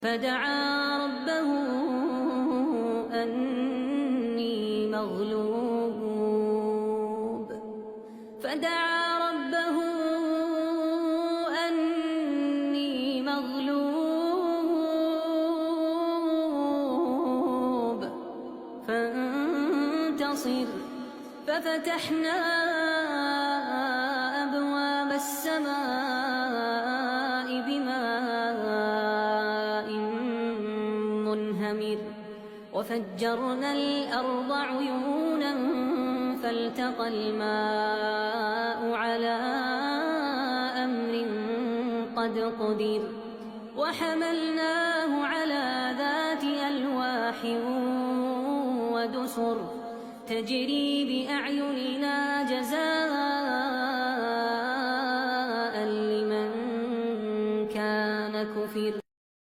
فدعا ربه أني مغلوب فانتصر. ففتحنا أبواب السماء بماء منهمر وفجرنا الأرض عيونا فالتقى الماء على أمر قد قدر وحملناه على ذات ألواح ودسر تجري بأعيننا جزاء